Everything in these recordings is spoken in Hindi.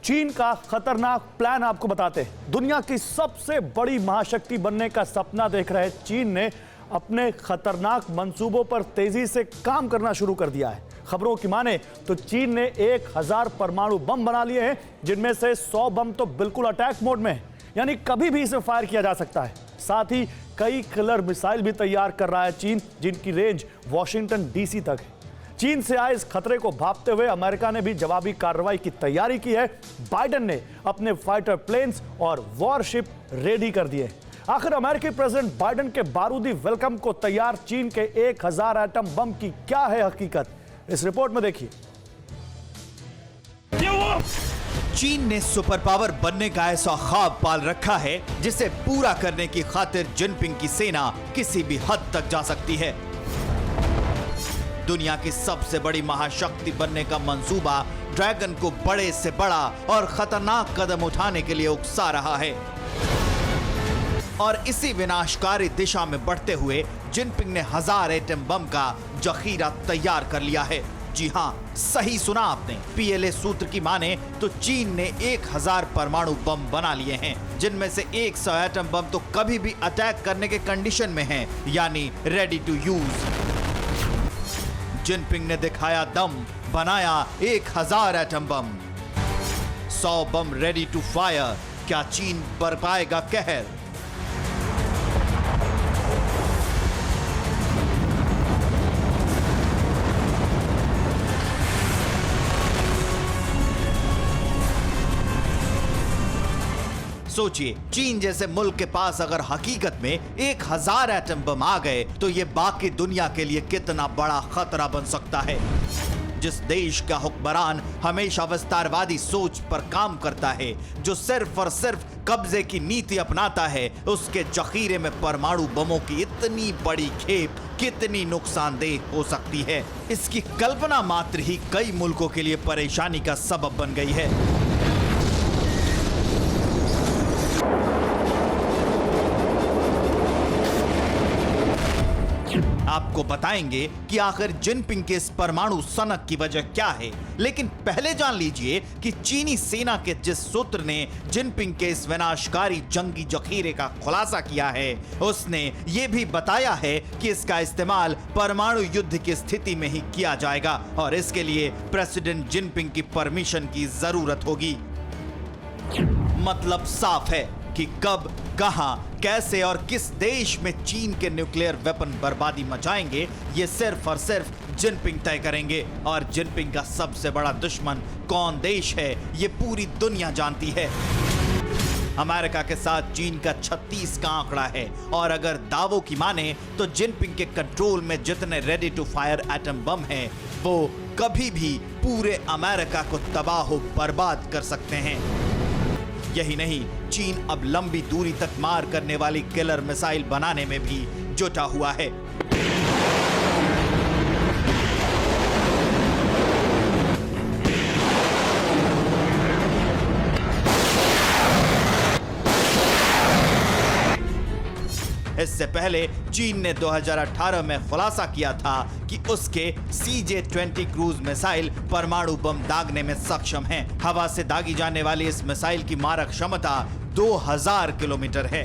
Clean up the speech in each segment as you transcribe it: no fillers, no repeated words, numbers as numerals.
चीन का खतरनाक प्लान आपको बताते हैं। दुनिया की सबसे बड़ी महाशक्ति बनने का सपना देख रहे चीन ने अपने खतरनाक मंसूबों पर तेजी से काम करना शुरू कर दिया है। खबरों की माने तो चीन ने 1000 परमाणु बम बना लिए हैं, जिनमें से 100 बम तो बिल्कुल अटैक मोड में है, यानी कभी भी इसे फायर किया जा सकता है। साथ ही कई किलर मिसाइल भी तैयार कर रहा है चीन, जिनकी रेंज वॉशिंगटन डीसी तक है। चीन से आए इस खतरे को भांपते हुए अमेरिका ने भी जवाबी कार्रवाई की तैयारी की है। बाइडेन ने अपने फाइटर प्लेन्स और वॉरशिप रेडी कर दिए। आखिर अमेरिकी प्रेसिडेंट बाइडेन के बारूदी वेलकम को तैयार चीन के 1000 एटम बम की क्या है हकीकत, इस रिपोर्ट में देखिए। चीन ने सुपर पावर बनने का ऐसा ख्वाब पाल रखा है जिसे पूरा करने की खातिर जिनपिंग की सेना किसी भी हद तक जा सकती है। दुनिया की सबसे बड़ी महाशक्ति बनने का मंसूबा ड्रैगन को बड़े से बड़ा और खतरनाक कदम उठाने के लिए उकसा रहा है। और इसी विनाशकारी दिशा में बढ़ते हुए जिनपिंग ने 1000 एटम बम का जखीरा तैयार कर लिया है। जी हां, सही सुना आपने। पीएलए सूत्र की माने तो चीन ने 1000 परमाणु बम बना लिए हैं, जिनमें से 100 एटम बम तो कभी भी अटैक करने के कंडीशन में हैं, यानी रेडी टू यूज। जिनपिंग ने दिखाया दम, बनाया 1000 atom bomb. 100 bomb ready to fire. क्या चीन बरपाएगा कहर? सोचिए, चीन जैसे मुल्क के पास अगर हकीकत में 1000 एटम बम आ गए तो ये बाकी दुनिया के लिए कितना बड़ा खतरा बन सकता है। जिस देश का हुक्मरान हमेशा विस्तारवादी सोच पर काम करता है, जो सिर्फ और सिर्फ कब्जे की नीति अपनाता है, उसके जखीरे में परमाणु बमों की इतनी बड़ी खेप कितनी नुकसानदेह हो सकती है, इसकी कल्पना मात्र ही कई मुल्कों के लिए परेशानी का सबब बन गई है। आपको बताएंगे कि आखिर जिनपिंग के इस परमाणु सनक की वजह क्या है, लेकिन पहले जान लीजिए कि चीनी सेना के जिस सूत्र ने जिनपिंग के इस विनाशकारी जंगी जखीरे का खुलासा किया है, उसने ये भी बताया है कि इसका इस्तेमाल परमाणु युद्ध की स्थिति में ही किया जाएगा और इसके लिए प्रेसिडेंट जिनपिंग की परमिशन की जरूरत होगी। मतलब साफ है कि कब, कहां, कैसे और किस देश में चीन के न्यूक्लियर वेपन बर्बादी मचाएंगे, ये सिर्फ और सिर्फ जिनपिंग तय करेंगे। और जिनपिंग का सबसे बड़ा दुश्मन कौन देश है, ये पूरी दुनिया जानती है। अमेरिका के साथ चीन का 36 का आंकड़ा है और अगर दावों की माने तो जिनपिंग के कंट्रोल में जितने ready to fire atom bomb हैं, वो कभी भी पूरे अमेरिका को तबाह बर्बाद कर सकते हैं। यही नहीं, चीन अब लंबी दूरी तक मार करने वाली किलर मिसाइल बनाने में भी जुटा हुआ है। इससे पहले चीन ने 2018 में खुलासा किया था कि उसके CJ-20 क्रूज मिसाइल परमाणु बम दागने में सक्षम हैं। हवा से दागी जाने वाली इस मिसाइल की मारक क्षमता 2000 किलोमीटर है,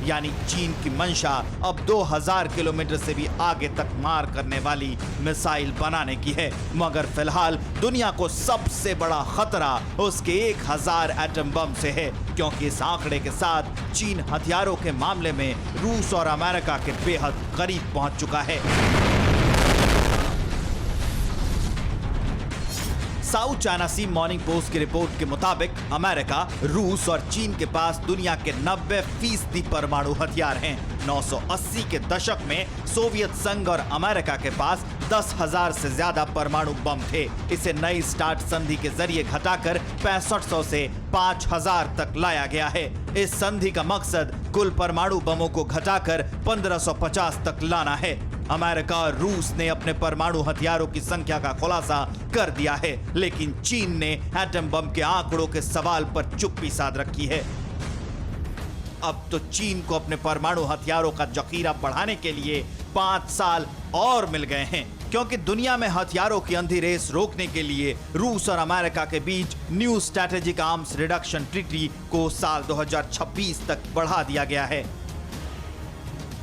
यानी चीन की मंशा अब 2000 किलोमीटर से भी आगे तक मार करने वाली मिसाइल बनाने की है। मगर फिलहाल दुनिया को सबसे बड़ा खतरा उसके 1000 एटम बम से है, क्योंकि इस आंकड़े के साथ चीन हथियारों के मामले में रूस और अमेरिका के बेहद करीब पहुंच चुका है। साउथ चाइना सी मॉर्निंग पोस्ट की रिपोर्ट के मुताबिक अमेरिका, रूस और चीन के पास दुनिया के 90% परमाणु हथियार हैं। 1980 के दशक में सोवियत संघ और अमेरिका के पास 10,000 से ज्यादा परमाणु बम थे। इसे नई स्टार्ट संधि के जरिए घटाकर 6500 से 5000 तक लाया गया है। इस संधि का मकसद कुल परमाणु बमों को घटाकर 1550 तक लाना है। अमेरिका और रूस ने अपने परमाणु हथियारों की संख्या का खुलासा कर दिया है, लेकिन चीन ने एटम बम के आंकड़ों के सवाल पर चुप्पी साध रखी है। अब तो चीन को अपने परमाणु हथियारों का जखीरा बढ़ाने के लिए 5 साल और मिल गए हैं। क्योंकि दुनिया में हथियारों की अंधी रेस रोकने के लिए रूस और अमेरिका के बीच new strategic arms reduction treaty को साल 2026 तक बढ़ा दिया गया है।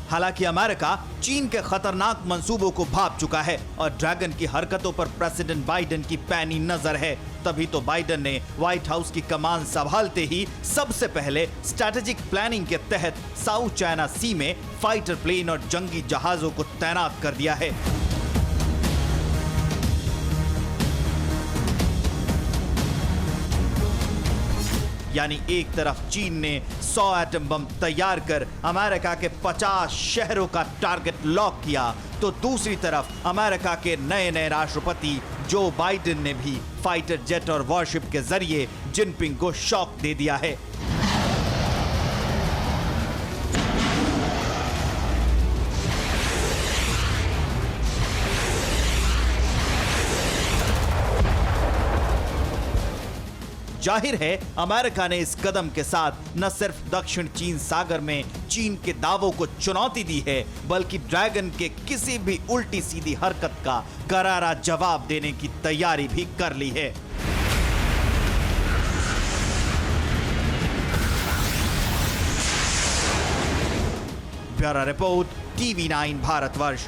हालांकि अमेरिका चीन के खतरनाक मंसूबों को भांप चुका है और ड्रैगन की हरकतों पर प्रेसिडेंट बाइडेन की पैनी नजर है। तभी तो बाइडेन ने व्हाइट हाउस की कमान संभालते ही सबसे पहले स्ट्रैटेजिक प्लानिंग के तहत साउथ चाइना सी में फाइटर प्लेन और जंगी जहाजों को तैनात कर दिया है। यानी एक तरफ चीन ने 100 एटम बम तैयार कर अमेरिका के 50 शहरों का टारगेट लॉक किया, तो दूसरी तरफ अमेरिका के नए राष्ट्रपति जो बाइडेन ने भी फाइटर जेट और वॉरशिप के जरिए जिनपिंग को शॉक दे दिया है। जाहिर है अमेरिका ने इस कदम के साथ न सिर्फ दक्षिण चीन सागर में चीन के दावों को चुनौती दी है, बल्कि ड्रैगन के किसी भी उल्टी सीधी हरकत का करारा जवाब देने की तैयारी भी कर ली है। Bureau report, TV9 Bharatvarsh.